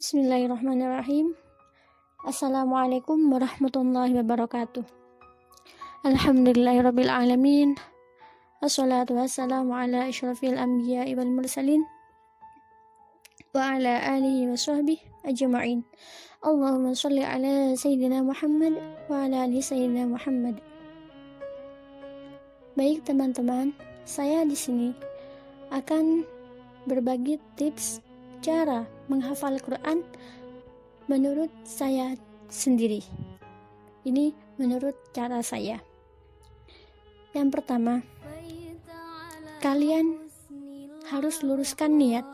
Bismillahirrahmanirrahim. Assalamualaikum warahmatullahi wabarakatuh. Alhamdulillahirabbil alamin. Wassalatu wassalamu ala asyrafil anbiya'i wal mursalin wa ala alihi wa sahbihi ajma'in. Allahumma shalli ala sayyidina Muhammad wa ala ali sayyidina Muhammad. Baik teman-teman, saya di sini akan berbagi tips cara menghafal Quran menurut saya sendiri. Ini menurut cara saya. Yang pertama, kalian harus luruskan niat.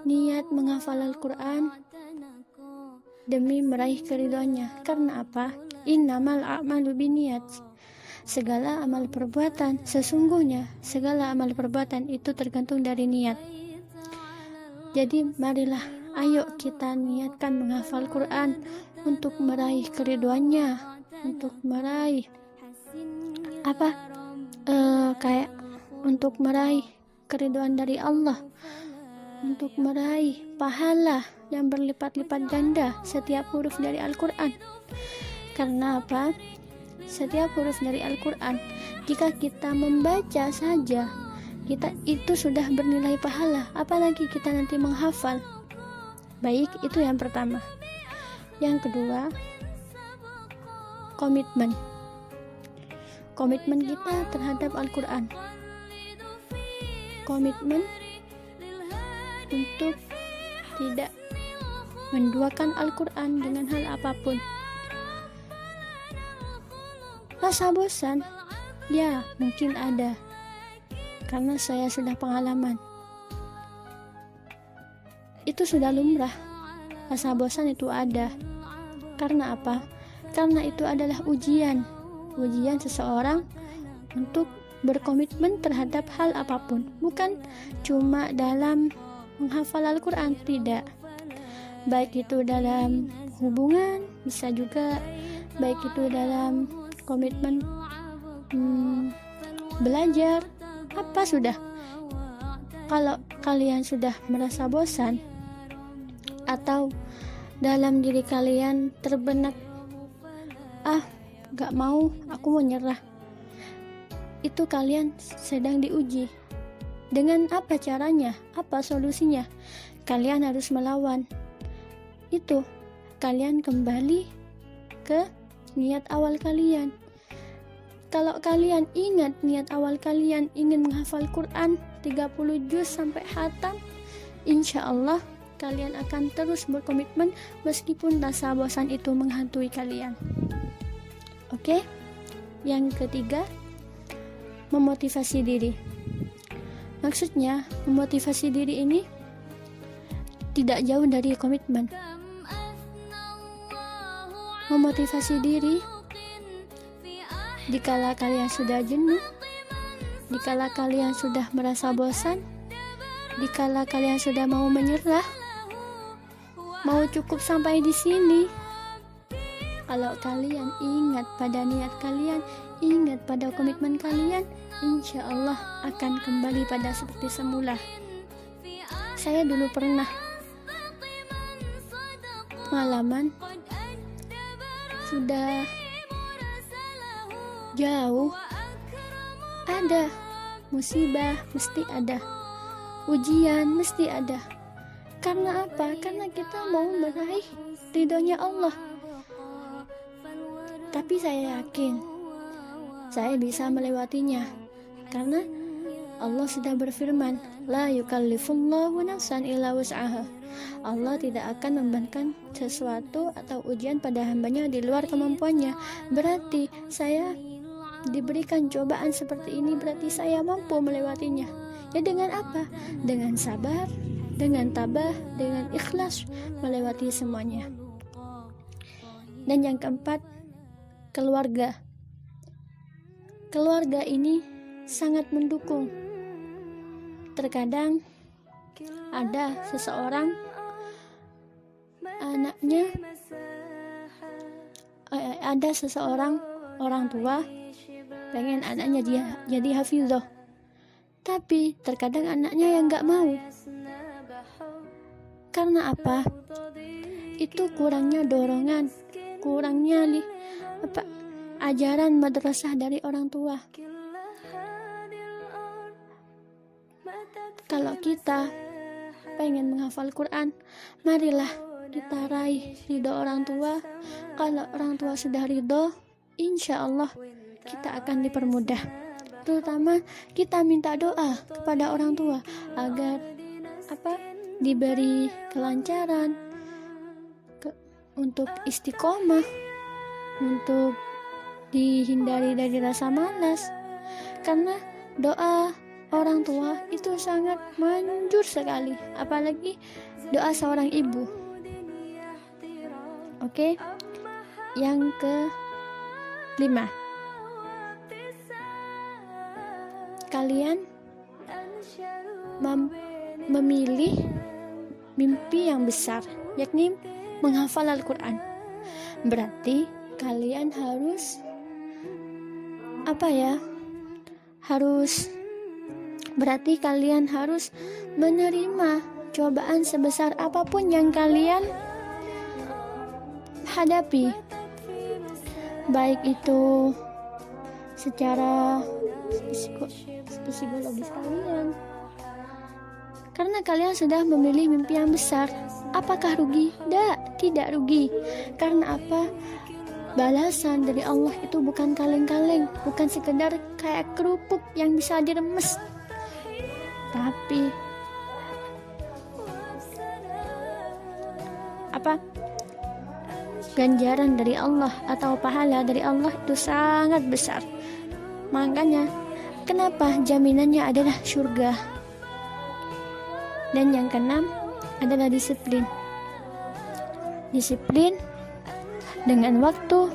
Niat menghafal Al-Quran demi meraih keridhoannya. Karena apa? Innamal a'malu binniyat. Segala amal perbuatan, sesungguhnya segala amal perbuatan itu tergantung dari niat. Jadi marilah, ayo kita niatkan menghafal Quran untuk meraih keridhoannya, untuk meraih untuk meraih keridhaan dari Allah, untuk meraih pahala yang berlipat-lipat ganda setiap huruf dari Al-Quran. Karena apa? Setiap huruf dari Al-Quran, jika kita membaca saja, kita itu sudah bernilai pahala, apalagi kita nanti menghafal. Baik, itu yang pertama. Yang kedua, komitmen kita terhadap Al-Quran. Komitmen untuk tidak menduakan Al-Quran dengan hal apapun. Rasa bosan? Ya, mungkin ada, karena saya sudah pengalaman. Itu sudah lumrah. Rasa bosan itu ada. Karena apa? Karena itu adalah ujian seseorang untuk berkomitmen terhadap hal apapun. Bukan cuma dalam menghafal Al-Quran, tidak. Baik itu dalam hubungan, bisa juga. Baik itu dalam komitmen belajar, apa sudah. Kalau kalian sudah merasa bosan atau dalam diri kalian terbenak, gak mau, aku mau nyerah, itu kalian sedang diuji. Dengan apa caranya? Apa solusinya? Kalian harus melawan itu. Kalian kembali ke niat awal kalian. Kalau kalian ingat niat awal kalian ingin menghafal Quran 30 juz sampai khatam, insya Allah kalian akan terus berkomitmen meskipun rasa bosan itu menghantui kalian. Oke? Yang ketiga, memotivasi diri. Maksudnya, memotivasi diri ini tidak jauh dari komitmen. Memotivasi diri dikala kalian sudah jenuh, dikala kalian sudah merasa bosan, dikala kalian sudah mau menyerah, mau cukup sampai di sini. Kalau kalian ingat pada niat kalian, ingat pada komitmen kalian, insya Allah akan kembali pada seperti semula. Saya dulu pernah pengalaman, sudah jauh, ada musibah, mesti ada ujian, mesti ada. Karena apa? Karena kita mau meraih ridhonya Allah. Tapi saya yakin saya bisa melewatinya, karena Allah sudah berfirman, la yukallifullahu nafsan illa wus'aha. Allah tidak akan membebankan sesuatu atau ujian pada hambanya di luar kemampuannya. Berarti saya diberikan cobaan seperti ini, berarti saya mampu melewatinya. Ya dengan apa? Dengan sabar, dengan tabah, dengan ikhlas melewati semuanya. Dan yang keempat, keluarga. Keluarga ini sangat mendukung. Terkadang ada seseorang anaknya, ada seseorang orang tua pengen anaknya dia jadi hafizah, tapi terkadang anaknya yang gak mau. Karena apa? Itu kurangnya dorongan, kurangnya ajaran madrasah dari orang tua. Kalau kita pengen menghafal Quran, marilah kita raih ridho orang tua. Kalau orang tua sudah ridho, insya Allah kita akan dipermudah. Terutama kita minta doa kepada orang tua agar diberi kelancaran, untuk istiqomah, untuk dihindari dari rasa malas. Karena doa orang tua itu sangat manjur sekali, apalagi doa seorang ibu. Oke, yang ke-5, kalian memilih mimpi yang besar, yakni menghafal Al-Quran. Berarti kalian harus berarti kalian harus menerima cobaan sebesar apapun yang kalian hadapi, baik itu secara psikologis kalian. Karena kalian sudah memilih mimpi yang besar. Apakah rugi? Tidak rugi. Karena apa? Balasan dari Allah itu bukan kaleng-kaleng, bukan sekedar kayak kerupuk yang bisa diremes, tapi ganjaran dari Allah atau pahala dari Allah itu sangat besar. Makanya kenapa jaminannya adalah surga. Dan yang keenam adalah disiplin. Disiplin dengan waktu.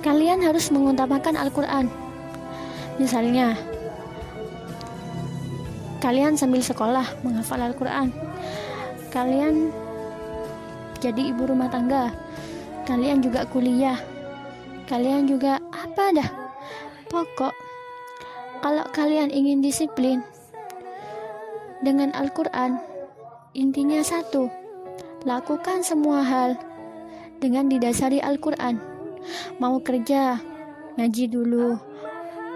Kalian harus mengutamakan Al-Quran. Misalnya, kalian sambil sekolah menghafal Al-Quran. Kalian jadi ibu rumah tangga. Kalian juga kuliah. Kalian juga pokok. Kalau kalian ingin disiplin dengan Al-Quran, intinya satu, lakukan semua hal dengan didasari Al-Quran. Mau kerja, ngaji dulu.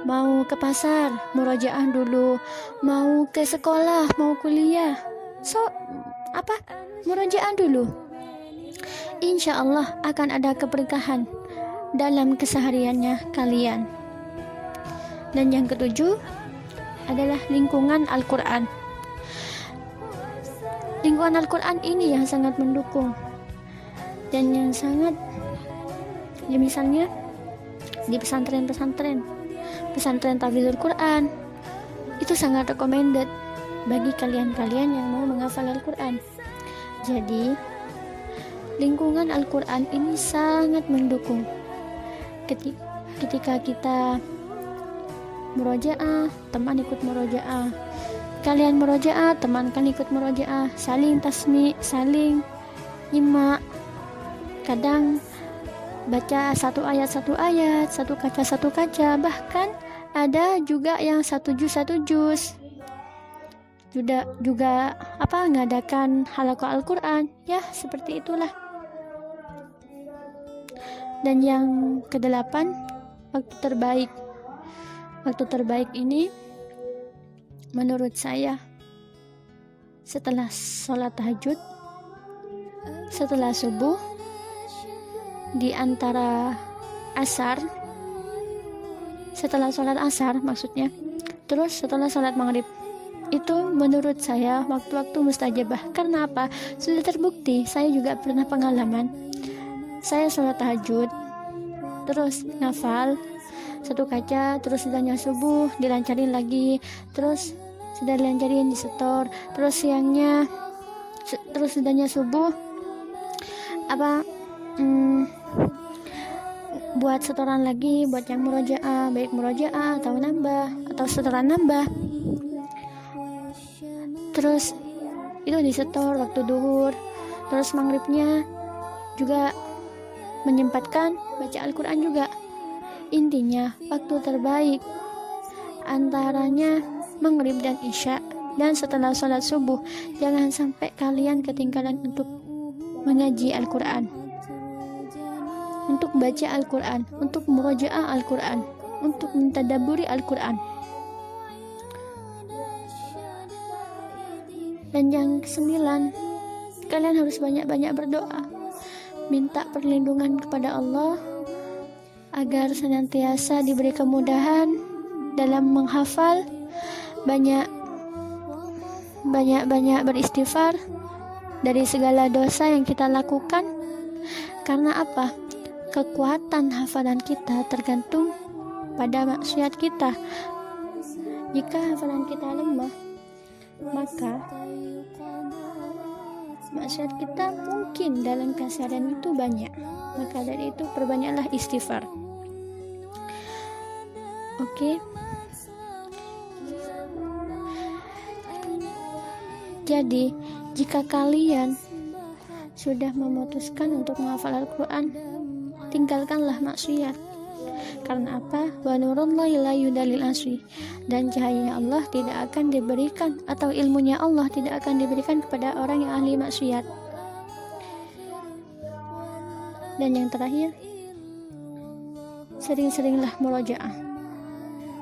Mau ke pasar, murojaah dulu. Mau ke sekolah, mau kuliah, murojaah dulu. Insya Allah akan ada keberkahan dalam kesehariannya kalian. Dan yang ketujuh adalah lingkungan Al-Quran. Lingkungan Al-Quran ini yang sangat mendukung dan yang sangat, misalnya di pesantren tahfidzul Quran itu sangat recommended bagi kalian-kalian yang mau menghafal Al-Quran. Jadi lingkungan Al-Quran ini sangat mendukung. Ketika kita murojaah, teman ikut murojaah. Kalian murojaah, teman kan ikut murojaah. Saling tasmi, saling nyimak. Kadang baca satu ayat, satu kaca. Bahkan ada juga yang satu juz. Juga ngadakan halaqah Al-Quran. Ya, seperti itulah. Dan yang ke-8, waktu terbaik. Waktu terbaik ini menurut saya setelah sholat tahajud, setelah subuh, di antara asar, setelah sholat asar maksudnya, terus setelah sholat maghrib. Itu menurut saya waktu-waktu mustajabah. Karena apa? Sudah terbukti, saya juga pernah pengalaman. Saya sholat tahajud, terus ngafal satu kaca, terus sudahnya subuh dilancarin lagi, terus sudah dilancarin disetor, terus siangnya terus sudahnya subuh buat setoran lagi, buat yang murojaah, baik murojaah atau nambah atau setoran nambah. Terus itu disetor waktu duhur, terus maghribnya juga menyempatkan baca Al-Quran juga. Intinya waktu terbaik antaranya maghrib dan isya dan setelah sholat subuh. Jangan sampai kalian ketinggalan untuk mengaji Al-Quran, untuk baca Al-Quran, untuk murojaah Al-Quran, untuk mentadaburi Al-Quran. Dan yang kesembilan, kalian harus banyak-banyak berdoa, minta perlindungan kepada Allah agar senantiasa diberi kemudahan dalam menghafal, banyak beristighfar dari segala dosa yang kita lakukan. Karena apa? Kekuatan hafalan kita tergantung pada maksiat kita. Jika hafalan kita lemah, maka maksiat kita mungkin dalam keseharian itu banyak. Maka dari itu perbanyaklah istighfar. Oke. Jadi, jika kalian sudah memutuskan untuk menghafal Al-Quran, tinggalkanlah maksiat. Karena apa? Wa nurullahi la yudalil asri. Dan cahaya Allah tidak akan diberikan, atau ilmunya Allah tidak akan diberikan kepada orang yang ahli maksiat. Dan yang terakhir, sering-seringlah murojaah,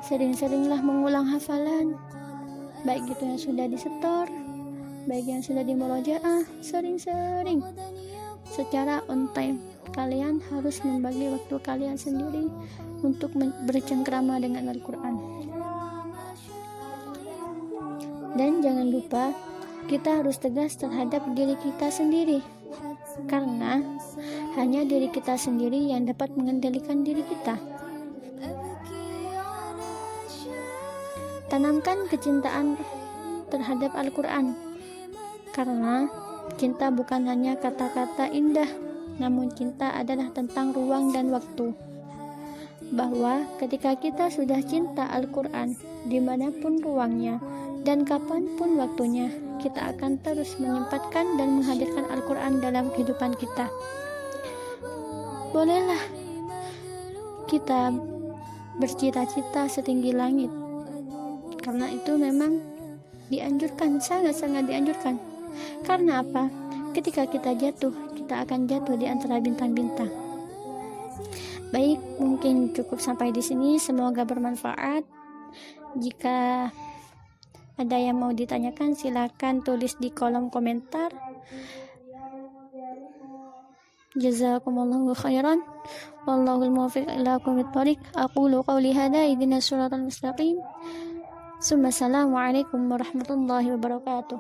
sering-seringlah mengulang hafalan, baik itu yang sudah disetor, baik yang sudah di murojaah. Sering-sering secara on time. Kalian harus membagi waktu kalian sendiri untuk bercengkrama dengan Al-Quran. Dan jangan lupa, kita harus tegas terhadap diri kita sendiri, karena hanya diri kita sendiri yang dapat mengendalikan diri kita. Tanamkan kecintaan terhadap Al-Quran, karena cinta bukan hanya kata-kata indah, namun cinta adalah tentang ruang dan waktu. Bahwa ketika kita sudah cinta Al-Quran, dimanapun ruangnya dan kapanpun waktunya, kita akan terus menyempatkan dan menghadirkan Al-Quran dalam kehidupan kita. Bolehlah kita bercita-cita setinggi langit, karena itu memang dianjurkan, sangat-sangat dianjurkan. Karena apa? Ketika kita jatuh, kita akan jatuh di antara bintang-bintang. Baik, mungkin cukup sampai di sini. Semoga bermanfaat. Jika ada yang mau ditanyakan, silakan tulis di kolom komentar. Jazakumullahu khairan. Wallahul muwaffiq ila aqwamit thoriq. Aqulu qawli hadza ihdinas siratal mustaqim. Assalamualaikum warahmatullahi wabarakatuh.